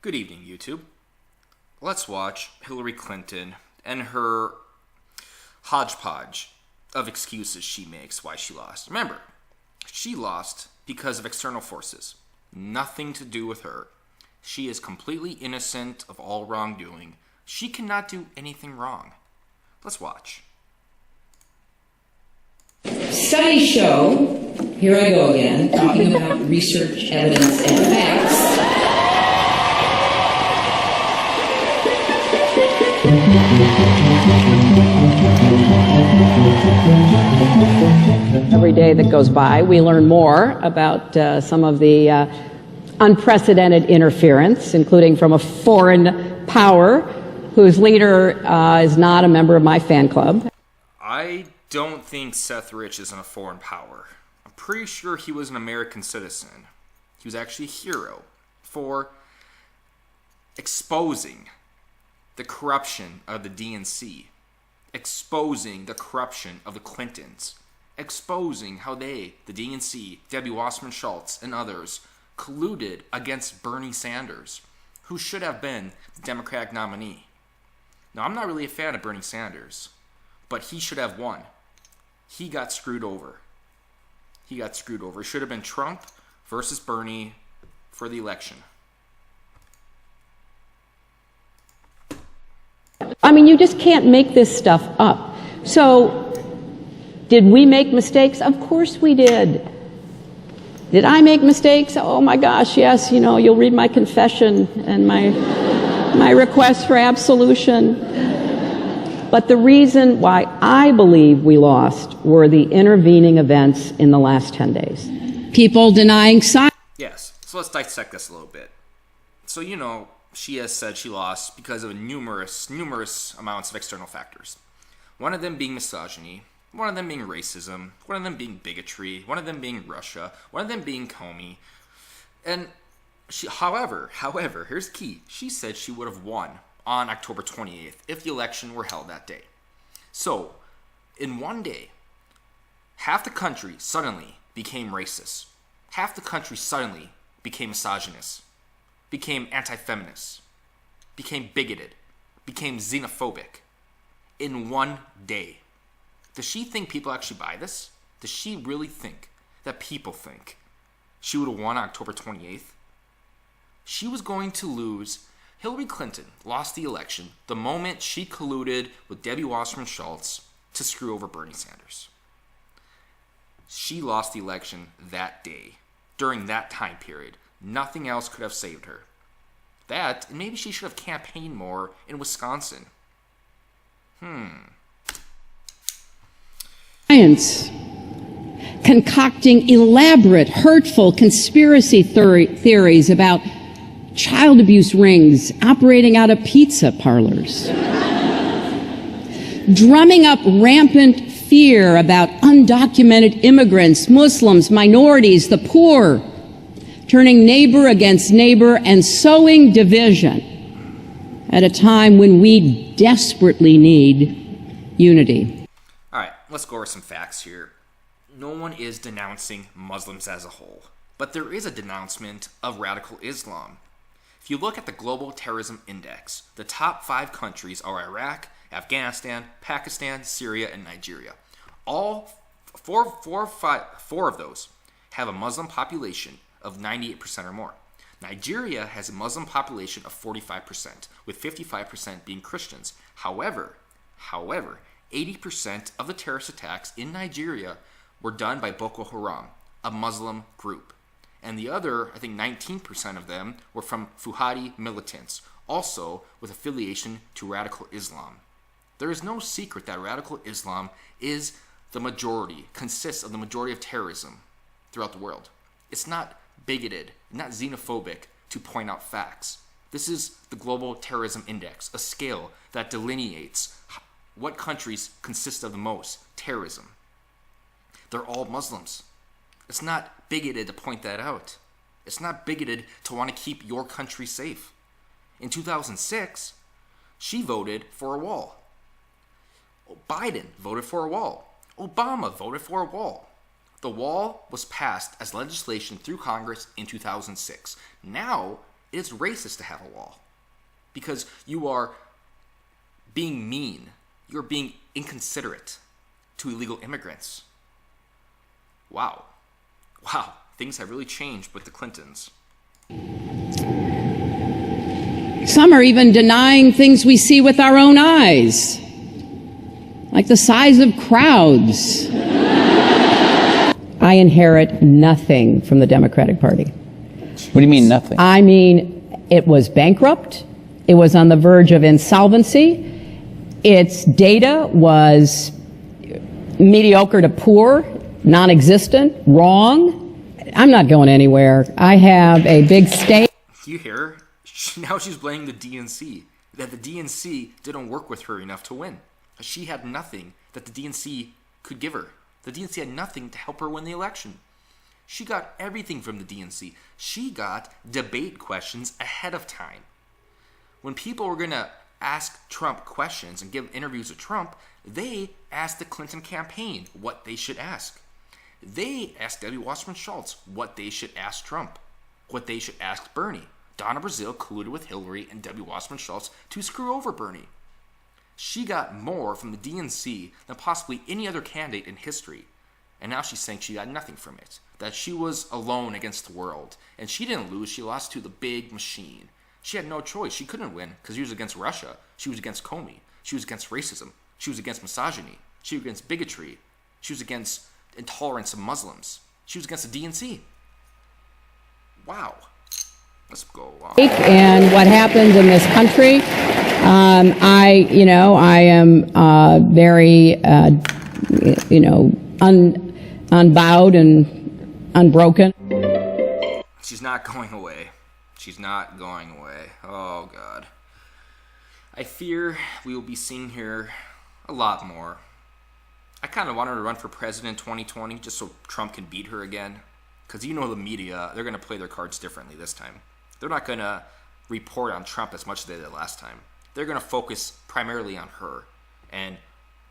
Good evening, YouTube. Let's watch Hillary Clinton and her hodgepodge of excuses she makes why she lost. Remember, she lost because of external forces. Nothing to do with her. She is completely innocent of all wrongdoing. She cannot do anything wrong. Let's watch. Studies show, here I go again, talking about research, evidence, and facts. Every day that goes by, we learn more about some of the unprecedented interference, including from a foreign power whose leader is not a member of my fan club. I don't think Seth Rich is in a foreign power. I'm pretty sure he was an American citizen. He was actually a hero for exposing the corruption of the DNC, exposing the corruption of the Clintons, exposing how they, the DNC, Debbie Wasserman Schultz, and others, colluded against Bernie Sanders, who should have been the Democratic nominee. Now, I'm not really a fan of Bernie Sanders, but he should have won. He got screwed over. It should have been Trump versus Bernie for the election. I mean, you just can't make this stuff up. So, did we make mistakes? Of course we did. Did I make mistakes? Oh my gosh, yes. You know, you'll read my confession and my request for absolution. But the reason why I believe we lost were the intervening events in the last 10 days. People denying science. Yes, so let's dissect this a little bit. So, you know, she has said she lost because of numerous amounts of external factors. One of them being misogyny, one of them being racism, one of them being bigotry, one of them being Russia, one of them being Comey. And she, however, here's the key. She said she would have won on October 28th if the election were held that day. So, in one day, half the country suddenly became racist. Half the country suddenly became misogynist, became anti-feminist, became bigoted, became xenophobic. In one day. Does she think people actually buy this? Does she really think that people think she would have won on October 28th? She was going to lose. Hillary Clinton lost the election the moment she colluded with Debbie Wasserman Schultz to screw over Bernie Sanders. She lost the election that day, during that time period. Nothing else could have saved her. That, and maybe she should have campaigned more in Wisconsin. Science, concocting elaborate, hurtful conspiracy theories about child abuse rings operating out of pizza parlors, drumming up rampant fear about undocumented immigrants, Muslims, minorities, the poor, turning neighbor against neighbor and sowing division at a time when we desperately need unity. All right, let's go over some facts here. No one is denouncing Muslims as a whole, but there is a denouncement of radical Islam. If you look at the Global Terrorism Index, the top 5 countries are Iraq, Afghanistan, Pakistan, Syria, and Nigeria. All four of those have a Muslim population of 98% or more. Nigeria has a Muslim population of 45%, with 55% being Christians. However, 80% of the terrorist attacks in Nigeria were done by Boko Haram, a Muslim group. And the other, I think 19% of them, were from Fuhadi militants, also with affiliation to radical Islam. There is no secret that radical Islam is the majority, consists of the majority of terrorism throughout the world. It's not bigoted, not xenophobic to point out facts. This is the Global Terrorism Index, a scale that delineates what countries consist of the most terrorism. They're all Muslims. It's not bigoted to point that out. It's not bigoted to want to keep your country safe. In 2006, she voted for a wall. Biden voted for a wall. Obama voted for a wall. The wall was passed as legislation through Congress in 2006. Now, It is racist to have a wall because you are being mean. You're being inconsiderate to illegal immigrants. Wow. Wow. Things have really changed with the Clintons. Some are even denying things we see with our own eyes, like the size of crowds. I inherit nothing from the Democratic Party. What do you mean, nothing? I mean, it was bankrupt. It was on the verge of insolvency. Its data was mediocre to poor, non-existent, wrong. I'm not going anywhere. I have a big stake. Do you hear her? Now she's blaming the DNC, that the DNC didn't work with her enough to win. She had nothing that the DNC could give her. The DNC had nothing to help her win the election. She got everything from the DNC. She got debate questions ahead of time. When people were going to ask Trump questions and give interviews to Trump, they asked the Clinton campaign what they should ask. They asked Debbie Wasserman Schultz what they should ask Trump, what they should ask Bernie. Donna Brazile colluded with Hillary and Debbie Wasserman Schultz to screw over Bernie. She got more from the DNC than possibly any other candidate in history. And now she's saying she got nothing from it. That she was alone against the world. And she didn't lose, she lost to the big machine. She had no choice. She couldn't win because she was against Russia. She was against Comey. She was against racism. She was against misogyny. She was against bigotry. She was against intolerance of Muslims. She was against the DNC. Wow. Let's go on. And what happens in this country, I am very, unbowed and unbroken. She's not going away. She's not going away. Oh, God. I fear we will be seeing her a lot more. I kind of want her to run for president in 2020 just so Trump can beat her again. Because the media, they're going to play their cards differently this time. They're not going to report on Trump as much as they did last time. They're going to focus primarily on her and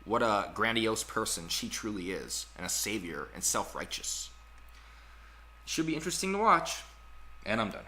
what a grandiose person she truly is, and a savior and self-righteous. Should be interesting to watch. And I'm done.